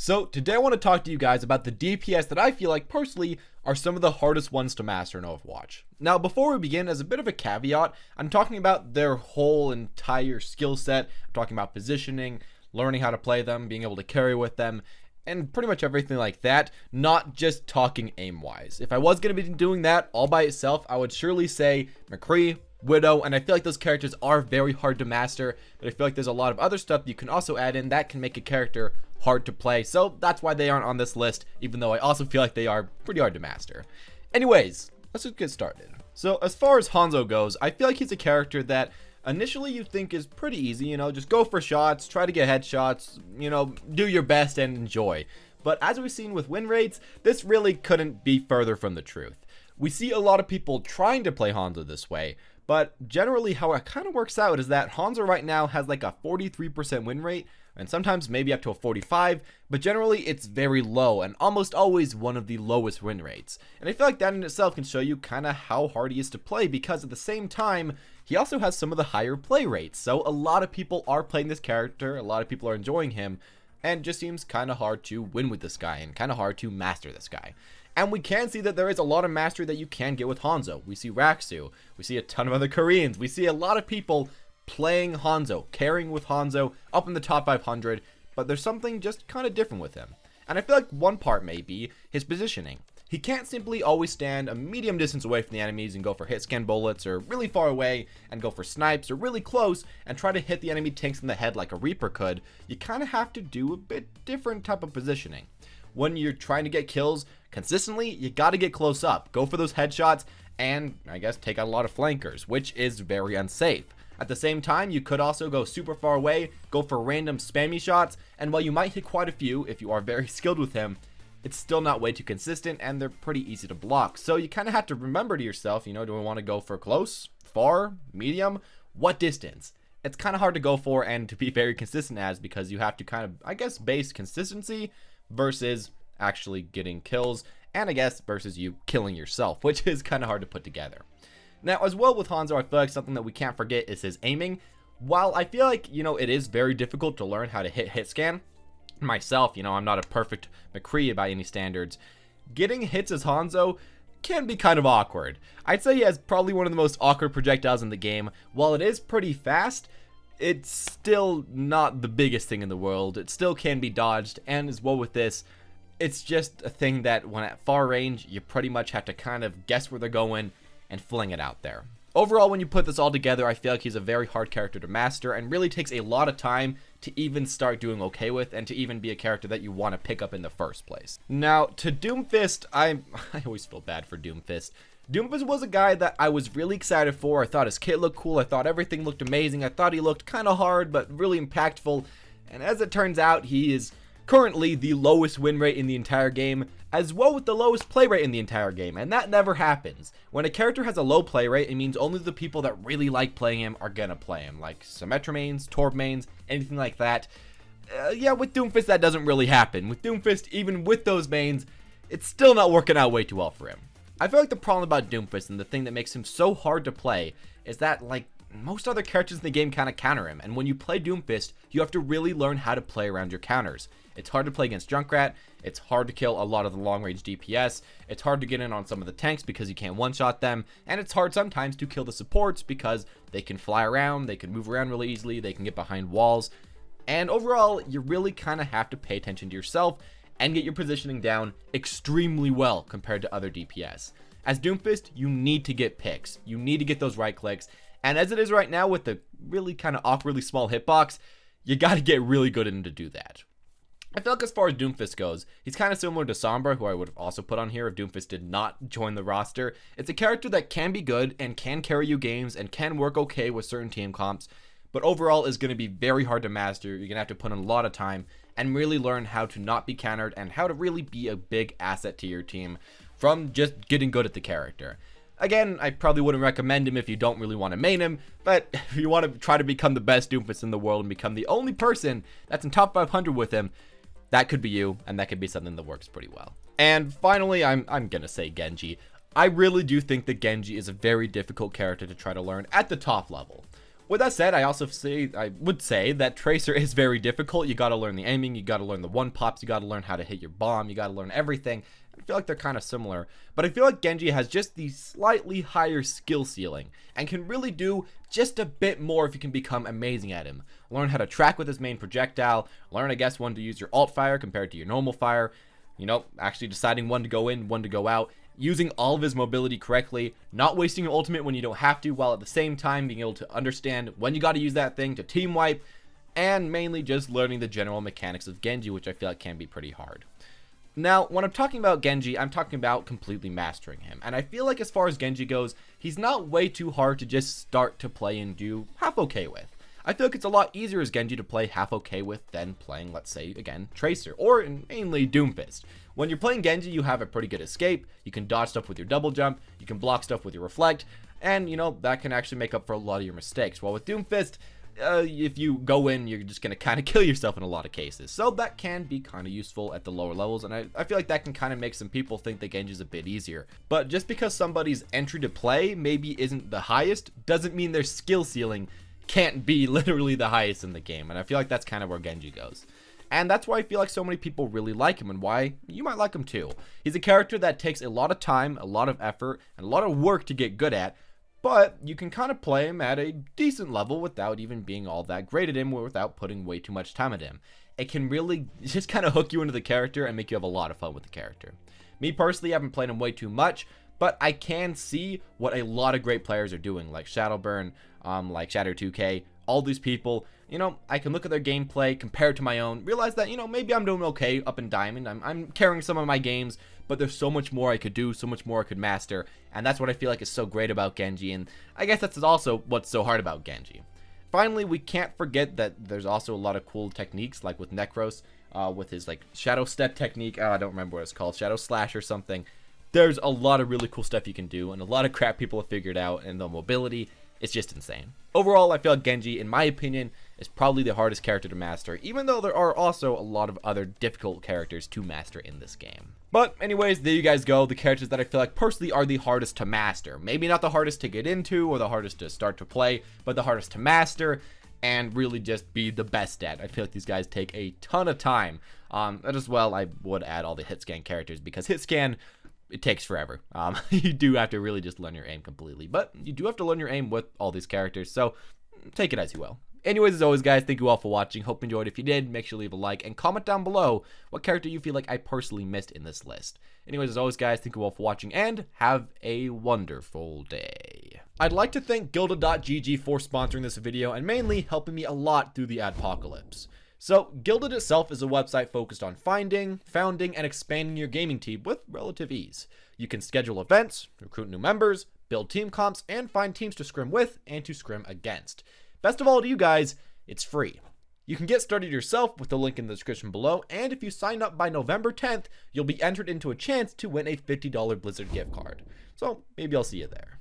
So today I want to talk to you guys about the DPS that I feel like personally are some of the hardest ones to master in Overwatch. Now before we begin, as a bit of a caveat, I'm talking about their whole entire skill set. I'm talking about positioning, learning how to play them, being able to carry with them, and pretty much everything like that, not just talking aim-wise. If I was going to be doing that all by itself, I would surely say McCree, Widow, and I feel like those characters are very hard to master, but I feel like there's a lot of other stuff you can also add in that can make a character hard to play, so that's why they aren't on this list, even though I also feel like they are pretty hard to master. Anyways, let's just get started. So as far as Hanzo goes, I feel like he's a character that initially you think is pretty easy, just go for shots, try to get headshots, do your best and enjoy. But as we've seen with win rates, this really couldn't be further from the truth. We see a lot of people trying to play Hanzo this way, but generally how it kind of works out is that Hanzo right now has like a 43% win rate, and sometimes maybe up to a 45, but generally it's very low and almost always one of the lowest win rates. And I feel like that in itself can show you kind of how hard he is to play, because at the same time, he also has some of the higher play rates. So a lot of people are playing this character, a lot of people are enjoying him, and it just seems kind of hard to win with this guy and kind of hard to master this guy. And we can see that there is a lot of mastery that you can get with Hanzo. We see Raksu, we see a ton of other Koreans, we see a lot of people playing Hanzo, carrying with Hanzo up in the top 500, but there's something just kind of different with him. And I feel like one part may be his positioning. He can't simply always stand a medium distance away from the enemies and go for hit scan bullets, or really far away and go for snipes, or really close and try to hit the enemy tanks in the head like a Reaper could. You kind of have to do a bit different type of positioning. When you're trying to get kills consistently, you got to get close up, go for those headshots, and I guess take out a lot of flankers, which is very unsafe. At the same time, you could also go super far away, go for random spammy shots, and while you might hit quite a few if you are very skilled with him, it's still not way too consistent and they're pretty easy to block. So you kind of have to remember to yourself, do I want to go for close, far, medium, what distance? It's kind of hard to go for and to be very consistent as, because you have to kind of, I guess, base consistency versus actually getting kills, and I guess versus you killing yourself, which is kind of hard to put together. Now, as well with Hanzo, I feel like something that we can't forget is his aiming. While I feel like, it is very difficult to learn how to hit scan, myself, I'm not a perfect McCree by any standards, getting hits as Hanzo can be kind of awkward. I'd say he has probably one of the most awkward projectiles in the game. While it is pretty fast, it's still not the biggest thing in the world. It still can be dodged, and as well with this, it's just a thing that when at far range, you pretty much have to kind of guess where they're going and fling it out there. Overall, when you put this all together, I feel like he's a very hard character to master and really takes a lot of time to even start doing okay with and to even be a character that you want to pick up in the first place. Now, to Doomfist, I always feel bad for Doomfist. Doomfist was a guy that I was really excited for. I thought his kit looked cool. I thought everything looked amazing. I thought he looked kind of hard, but really impactful. And as it turns out, he is currently the lowest win rate in the entire game, as well with the lowest play rate in the entire game, and that never happens. When a character has a low play rate, it means only the people that really like playing him are gonna play him, like Symmetra mains, Torb mains, anything like that. Yeah, with Doomfist that doesn't really happen. With Doomfist, even with those mains, it's still not working out way too well for him. I feel like the problem about Doomfist and the thing that makes him so hard to play is that, like, most other characters in the game kind of counter him, and when you play Doomfist, you have to really learn how to play around your counters. It's hard to play against Junkrat, it's hard to kill a lot of the long-range DPS, it's hard to get in on some of the tanks because you can't one-shot them, and it's hard sometimes to kill the supports because they can fly around, they can move around really easily, they can get behind walls, and overall, you really kind of have to pay attention to yourself and get your positioning down extremely well compared to other DPS. As Doomfist, you need to get picks, you need to get those right clicks, and as it is right now with the really kind of awkwardly small hitbox, you got to get really good in to do that. I feel like as far as Doomfist goes, he's kind of similar to Sombra, who I would have also put on here if Doomfist did not join the roster. It's a character that can be good and can carry you games and can work okay with certain team comps, but overall is going to be very hard to master. You're going to have to put in a lot of time and really learn how to not be countered and how to really be a big asset to your team from just getting good at the character. Again, I probably wouldn't recommend him if you don't really want to main him, but if you want to try to become the best Doomfist in the world and become the only person that's in top 500 with him, that could be you, and that could be something that works pretty well. And finally, I'm gonna say Genji. I really do think that Genji is a very difficult character to try to learn at the top level. With that said, I would say that Tracer is very difficult. You gotta learn the aiming, you gotta learn the one pops, you gotta learn how to hit your bomb, you gotta learn everything. I feel like they're kind of similar, but I feel like Genji has just the slightly higher skill ceiling and can really do just a bit more if you can become amazing at him. Learn how to track with his main projectile, learn I guess when to use your alt fire compared to your normal fire, you know, actually deciding when to go in, when to go out, using all of his mobility correctly, not wasting your ultimate when you don't have to, while at the same time being able to understand when you got to use that thing to team wipe, and mainly just learning the general mechanics of Genji, which I feel like can be pretty hard. Now, when I'm talking about Genji, I'm talking about completely mastering him, and I feel like as far as Genji goes, he's not way too hard to just start to play and do half okay with. I feel like it's a lot easier as Genji to play half okay with than playing, let's say, again, Tracer, or mainly Doomfist. When you're playing Genji, you have a pretty good escape, you can dodge stuff with your double jump, you can block stuff with your reflect, and, you know, that can actually make up for a lot of your mistakes. While with Doomfist, if you go in, you're just going to kind of kill yourself in a lot of cases. So that can be kind of useful at the lower levels, and I feel like that can kind of make some people think that Genji's a bit easier. But just because somebody's entry to play maybe isn't the highest, doesn't mean their skill ceiling can't be literally the highest in the game, and I feel like that's kind of where Genji goes. And that's why I feel like so many people really like him, and why you might like him too. He's a character that takes a lot of time, a lot of effort, and a lot of work to get good at, but you can kind of play him at a decent level without even being all that great at him, or without putting way too much time at him. It can really just kind of hook you into the character and make you have a lot of fun with the character. Me personally, I haven't played him way too much, but I can see what a lot of great players are doing, like Shadowburn, like Shatter2K, all these people. You know, I can look at their gameplay, compare it to my own, realize that, you know, maybe I'm doing okay up in Diamond, I'm carrying some of my games, but there's so much more I could do, so much more I could master, and that's what I feel like is so great about Genji, and I guess that's also what's so hard about Genji. Finally, we can't forget that there's also a lot of cool techniques, like with Nekros, with his, like, Shadow Step technique, I don't remember what it's called, Shadow Slash or something. There's a lot of really cool stuff you can do, and a lot of crap people have figured out, and the mobility, it's just insane. Overall, I feel like Genji, in my opinion, is probably the hardest character to master, even though there are also a lot of other difficult characters to master in this game. But anyways, there you guys go, the characters that I feel like personally are the hardest to master. Maybe not the hardest to get into, or the hardest to start to play, but the hardest to master, and really just be the best at. I feel like these guys take a ton of time. And as well, I would add all the hit scan characters, because hit scan, it takes forever. You do have to really just learn your aim completely, but you do have to learn your aim with all these characters, so take it as you will. Anyways, as always, guys, thank you all for watching. Hope you enjoyed. If you did, make sure to leave a like and comment down below what character you feel like I personally missed in this list. Anyways, as always, guys, thank you all for watching, and have a wonderful day. I'd like to thank Gilded.gg for sponsoring this video and mainly helping me a lot through the adpocalypse. So, Gilded itself is a website focused on finding, founding, and expanding your gaming team with relative ease. You can schedule events, recruit new members, build team comps, and find teams to scrim with and to scrim against. Best of all to you guys, it's free. You can get started yourself with the link in the description below, and if you sign up by November 10th, you'll be entered into a chance to win a $50 Blizzard gift card. So, maybe I'll see you there.